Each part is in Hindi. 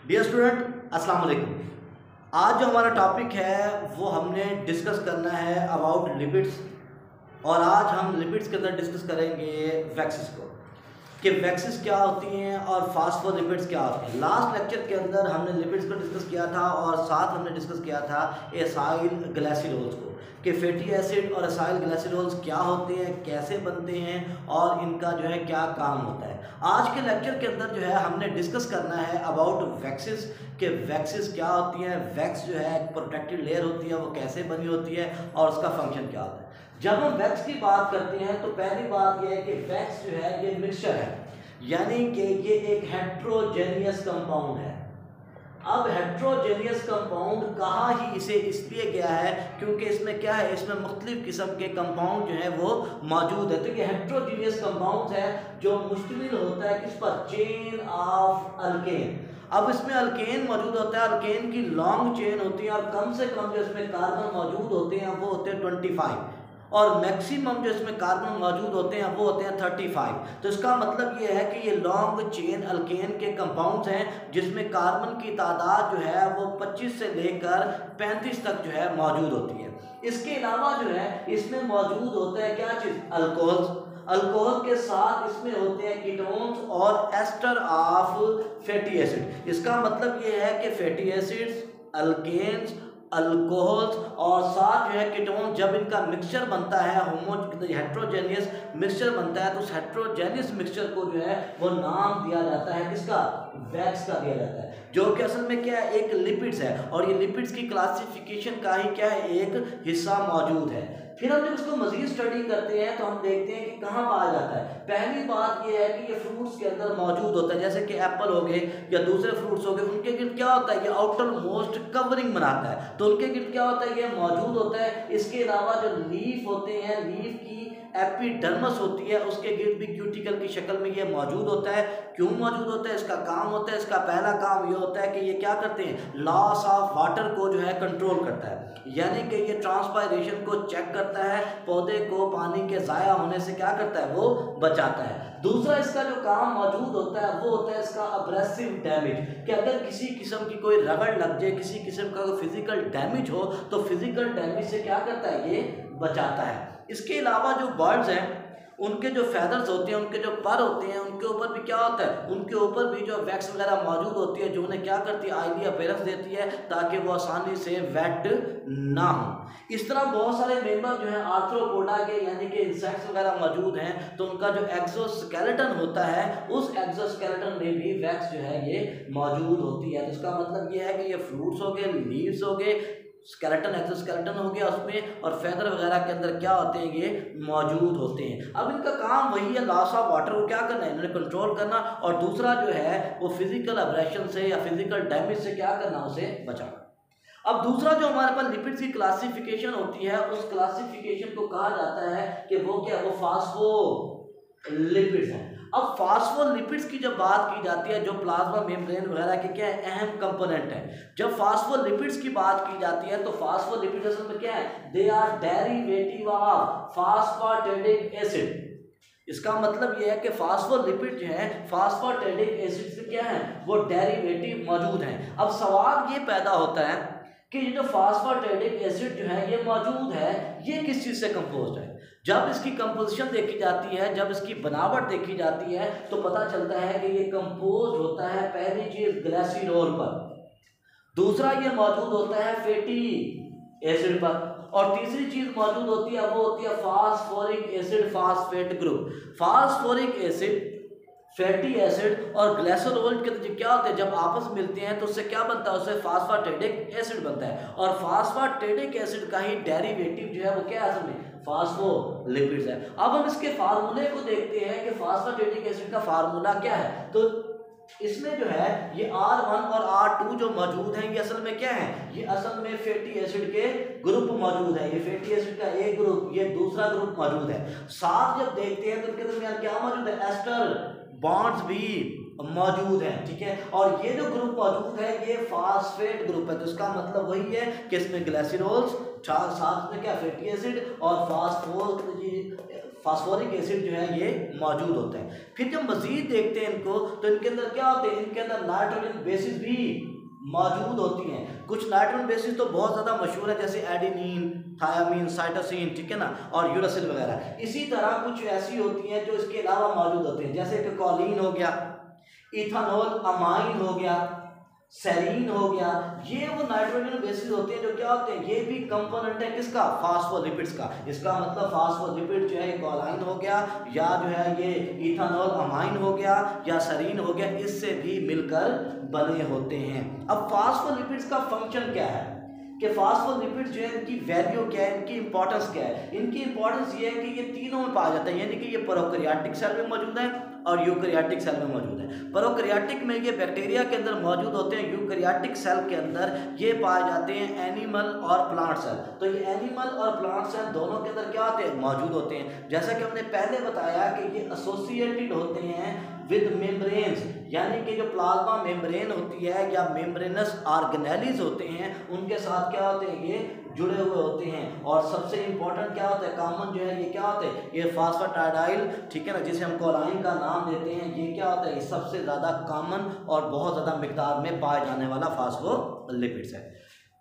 डियर स्टूडेंट अस्सलाम वालेकुम। आज जो हमारा टॉपिक है वो हमने डिस्कस करना है अबाउट लिपिड्स। और आज हम लिपिड्स के अंदर डिस्कस करेंगे वैक्सीज को कि वैक्सीज क्या होती हैं और फास्फोलिपिड्स क्या होते हैं। लास्ट लेक्चर के अंदर हमने लिपिड्स को डिस्कस किया था और साथ हमने डिस्कस किया था एसाइल ग्लाइसिरोल्स को कि फैटी एसिड और एसाइल ग्लाइसिरोल्स क्या होते हैं, कैसे बनते हैं और इनका जो है क्या काम होता है। आज के लेक्चर के अंदर जो है हमने डिस्कस करना है अबाउट वैक्सीज कि वैक्सीज क्या होती हैं, वैक्स जो है प्रोटेक्टिव लेयर होती है वो कैसे बनी होती है और उसका फंक्शन क्या होता है। जब हम वैक्स की बात करते हैं तो पहली बात यह है कि वैक्स जो है ये मिक्सचर है, यानी कि ये एक हेट्रोजेनियस कंपाउंड है। अब हेट्रोजेनियस कंपाउंड कहा ही इसे इसलिए गया है क्योंकि इसमें क्या है, इसमें मुख्तलिफ किस्म के कंपाउंड जो है वो मौजूद है। तो ये हेट्रोजेनियस कंपाउंड है जो मुश्तमिल होता है किस पर, चेन ऑफ अल्केन। अब इसमें अल्केन मौजूद होता है, अल्केन की लॉन्ग चेन होती है और कम से कम जो इसमें कार्बन मौजूद होते हैं वो होते हैं 25 और मैक्सिमम जो इसमें कार्बन मौजूद होते हैं वो होते हैं 35। तो इसका मतलब ये है कि ये लॉन्ग चेन अल्केन के कंपाउंड्स हैं जिसमें कार्बन की तादाद जो है वो 25 से लेकर 35 तक जो है मौजूद होती है। इसके अलावा जो है इसमें मौजूद होता है क्या चीज़, अल्कोहल्स। अल्कोहल के साथ इसमें होते हैं कीटोन्स और एस्टर ऑफ फैटी एसिड। इसका मतलब ये है कि फैटी एसिड्स, अल्केन्स, अल्कोहल्स और साथ जो है कीटोन, जब इनका मिक्सचर बनता है हेट्रोजेनियस मिक्सचर बनता है तो उस हेट्रोजेनियस मिक्सचर को जो है वो नाम दिया जाता है किसका, वैक्स का दिया जाता है, जो कि असल में क्या है, एक लिपिड्स है और ये लिपिड्स की क्लासिफिकेशन का ही क्या है, एक हिस्सा मौजूद है। फिर हम जब इसको मजीद स्टडी करते हैं तो हम देखते हैं कि कहाँ पाया जाता है। पहली बात यह है कि ये फ्रूट्स के अंदर मौजूद होता है, जैसे कि एप्पल हो गए या दूसरे फ्रूट्स हो गए, उनके गिर्द क्या होता है, ये आउटर मोस्ट कवरिंग बनाता है तो उनके गिर्द क्या होता है, ये मौजूद होता है। इसके अलावा जो लीफ होते हैं, लीफ की एपिडर्मस होती है उसके गिर्द भी क्यूटिकल की शक्ल में ये मौजूद होता है। क्यों मौजूद होता है, इसका काम होता है, इसका पहला काम ये होता है कि ये क्या करते हैं, लॉस ऑफ वाटर को जो है कंट्रोल करता है, यानी कि ये ट्रांसपायरेशन को चेक करता है, पौधे को पानी के ज़ाया होने से क्या करता है, वो बचाता है। दूसरा इसका जो काम मौजूद होता है वो होता है इसका अब्रेसिव डैमेज, कि अगर किसी किस्म की कोई रगड़ लग जाए, किसी किस्म का कोई फिजिकल डैमेज हो तो फिजिकल डैमेज से क्या करता है, ये बचाता है। इसके अलावा जो बर्ड्स हैं उनके जो फैदर्स होते हैं, उनके जो पर होते हैं, उनके ऊपर भी क्या होता है, उनके ऊपर भी जो वैक्स वगैरह मौजूद होती है जो उन्हें क्या करती है, आयली अपीयरेंस देती है ताकि वो आसानी से वेट ना हो। इस तरह बहुत सारे मेंबर जो हैं आर्थ्रोपोडा के यानी कि इंसेक्ट्स वगैरह मौजूद हैं तो उनका जो एक्सोस्केलेटन होता है उस एक्सोस्केलेटन में भी वैक्स जो है ये मौजूद होती है। तो इसका मतलब ये है कि ये फ्रूट्स हो गए, लीव्स हो गए, स्केलेटन एक्सोस्केलेटन हो गया उसमें, और फेदर वगैरह के अंदर क्या होते हैं, ये मौजूद होते हैं। अब इनका काम वही है, लॉस ऑफ वाटर को क्या करना है, इन्हें कंट्रोल करना, और दूसरा जो है वो फिजिकल अब्रेशन से या फिजिकल डैमेज से क्या करना, उसे बचाना। अब दूसरा जो हमारे पास लिपिड्स की क्लासिफिकेशन होती है उस क्लासिफिकेशन को कहा जाता है कि वो क्या, वो फास्फोलिपिड्स हैं। अब फास्फोलिपिड्स की जब बात की जाती है जो प्लाज्मा मेम्ब्रेन वगैरह के क्या है, अहम कंपोनेंट है। जब फास्फोलिपिड्स की बात की जाती है तो फास्फोलिपिड्स असल में क्या है, they are derivative of phosphatic acid. इसका मतलब यह है कि फास्फोलिपिड जो है फास्फेटिक एसिड से क्या है, वो डेरिवेटिव मौजूद हैं। अब सवाल ये पैदा होता है कि ये जो फास्फेटिक एसिड जो है ये मौजूद है, ये किस चीज़ से कंपोज्ड है। जब इसकी कंपोजिशन देखी जाती है, जब इसकी बनावट देखी जाती है तो पता चलता है कि ये कंपोज होता है पहली चीज़ ग्लाइसिरोल पर, दूसरा ये मौजूद होता है फैटी एसिड पर, और तीसरी चीज़ मौजूद होती है वो होती है phosphoric acid phosphate group. Phosphoric acid, fatty acid और ग्लाइसरोल के क्या होते हैं, जब आपस में मिलते हैं तो उससे क्या बनता है, उससे फास्फेटिक एसिड बनता है, और फास्फेटिक एसिड का ही डेरिवेटिव जो है वो क्या है, असल में फास्फोलिपिड्स है। अब हम इसके फार्मूले को देखते हैं कि फास्फेटिक एसिड का फार्मूला क्या है। तो इसमें जो है ये R1 और R2 जो मौजूद हैं ये असल में क्या है, ये असल में फैटी एसिड के ग्रुप मौजूद है। ये फैटी एसिड का एक ग्रुप, ये दूसरा ग्रुप मौजूद है। साथ जब देखते हैं तो इनके दरमियान क्या मौजूद है, एस्टर बॉन्ड्स भी मौजूद हैं, ठीक है। और ये जो ग्रुप मौजूद है ये फास्फेट ग्रुप है। तो इसका मतलब वही है कि इसमें ग्लाइसिरोल्स, साथ में क्या फैटी एसिड और फास्फोरिक एसिड जो है ये मौजूद होते हैं। फिर जब मजीद देखते हैं इनको तो इनके अंदर क्या होते हैं, इनके अंदर नाइट्रोजन बेसिस भी मौजूद होती हैं। कुछ नाइट्रोजन बेसिस तो बहुत ज़्यादा मशहूर है, जैसे एडेनिन, थायामीन, साइटोसिन, ठीक है ना, और यूरासिल वगैरह। इसी तरह कुछ ऐसी होती हैं जो इसके अलावा मौजूद होती हैं, जैसे कि कॉलिन हो गया, इथानॉल अमाइन हो गया, सेरीन हो गया। ये वो नाइट्रोजन बेसिस होते हैं जो क्या होते हैं, ये भी कंपोनेंट है किसका, फास्फोलिपिड्स का। इसका मतलब फास्फोलिपिड जो है कॉलाइन हो गया, या जो है ये इथानॉल अमाइन हो गया, या सेरीन हो गया, इससे भी मिलकर बने होते हैं। अब फास्फोलिपिड्स का फंक्शन क्या है कि फास्फोलिपिड्स जो है इनकी वैल्यू क्या है, इनकी इंपॉर्टेंस क्या है। इनकी इंपॉर्टेंस ये है कि ये तीनों में पाया जाता है, यानी कि ये प्रोकैरियोटिक सेल में मौजूद है और यूकैरियोटिक सेल में मौजूद है। प्रोकैरियोटिक में ये बैक्टीरिया के अंदर मौजूद होते हैं, यूकैरियोटिक सेल के अंदर ये पाए जाते हैं एनिमल और प्लांट सेल। तो ये एनिमल और प्लांट सेल दोनों के अंदर क्या होते हैं, मौजूद होते हैं। जैसा कि हमने पहले बताया कि ये एसोसिएटेड होते हैं विद मेम्ब्रेन्स, यानी कि जो प्लाज्मा मेम्ब्रेन होती है या मेम्ब्रेनस ऑर्गेनेलीज होते हैं, उनके साथ क्या होते हैं, ये जुड़े हुए होते हैं। और सबसे इंपॉर्टेंट क्या होता है, कॉमन जो है ये क्या होता है, ये फास्फेटाइडाइल, ठीक है ना, जिसे हम कोलाइन का नाम देते हैं, ये क्या होता है, ये सबसे ज़्यादा कॉमन और बहुत ज़्यादा मिकदार में पाए जाने वाला फास्फोलिपिड्स है।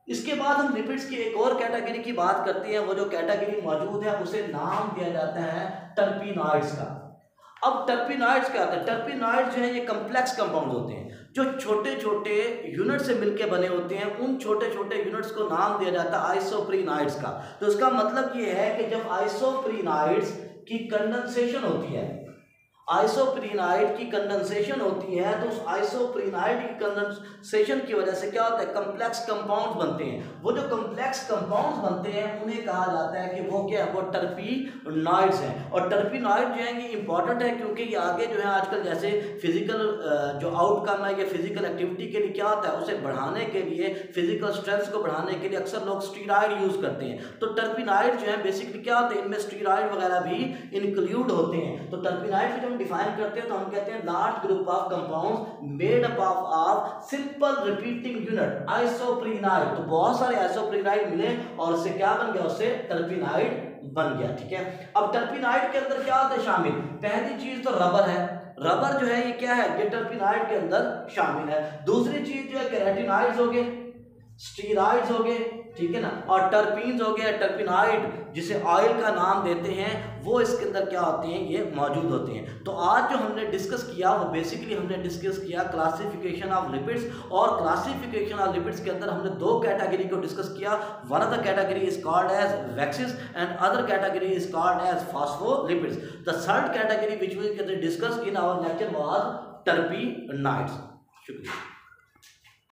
इसके बाद हम लिपिड्स की एक और कैटेगरी की बात करते हैं। वो जो कैटेगरी मौजूद है उसे नाम दिया जाता है टर्पिनॉइड्स का। अब टर्पिनॉइड्स क्या होता है, टर्पिनॉइड्स जो है ये कम्प्लेक्स कंपाउंड होते हैं जो छोटे छोटे यूनिट से मिलकर बने होते हैं। उन छोटे छोटे यूनिट्स को नाम दिया जाता है आइसोप्रीनाइड्स का। तो इसका मतलब ये है कि जब आइसोप्रीनाइड्स की कंडेंसेशन होती है, आइसोप्रीनाइड की कंडेंसेशन होती है, तो उस आइसोप्रीनाइड की कंडेंसेशन की वजह से क्या होता है, कम्प्लेक्स कंपाउंड्स बनते हैं। वो जो कम्प्लेक्स कंपाउंड्स बनते हैं उन्हें कहा जाता है कि वो क्या है, वो टर्पिनॉइड्स हैं। और टर्पिनॉइड जो है ये इंपॉर्टेंट है क्योंकि ये आगे जो है आजकल जैसे फिजिकल जो आउटकम है या फिजिकल एक्टिविटी के लिए क्या होता है, उसे बढ़ाने के लिए, फिजिकल स्ट्रेंथ को बढ़ाने के लिए अक्सर लोग स्टीरॉयड यूज करते हैं। तो टर्पिनॉइड जो है बेसिकली क्या होते हैं, इनमें स्टीरॉयड वगैरह भी इंक्लूड होते हैं। तो टर्पिनॉइड को डिफाइन करते हैं तो हम कहते हैं large group of compounds made up of simple repeating unit isoprenoid. तो बहुत सारे आइसोप्रीनाइड मिले और उससे क्या बन गया, उससे टर्पिनॉइड बन गया। ठीक है, अब टर्पिनॉइड के अंदर क्या होता है शामिल, पहली चीज तो रबर है। रबर जो है ये क्या है, ये टर्पिनॉइड के अंदर शामिल है। दूसरी चीज जो है केराटिनॉइड्स हो गए, स्टीरॉइड्स हो गए, ठीक है ना, और टर्पीन्स हो गए। टर्पिनॉइड जिसे ऑयल का नाम देते हैं वो इसके अंदर क्या होते हैं, ये मौजूद होते हैं। तो आज जो हमने डिस्कस किया वो बेसिकली हमने डिस्कस किया क्लासिफिकेशन ऑफ लिपिड्स। और क्लासिफिकेशन ऑफ लिपिड्स के अंदर हमने दो कैटेगरी को डिस्कस किया। One of the category is called as waxes and other category is called as phospholipids. The third category which we discuss in our lecture was terpenoids. शुक्रिया।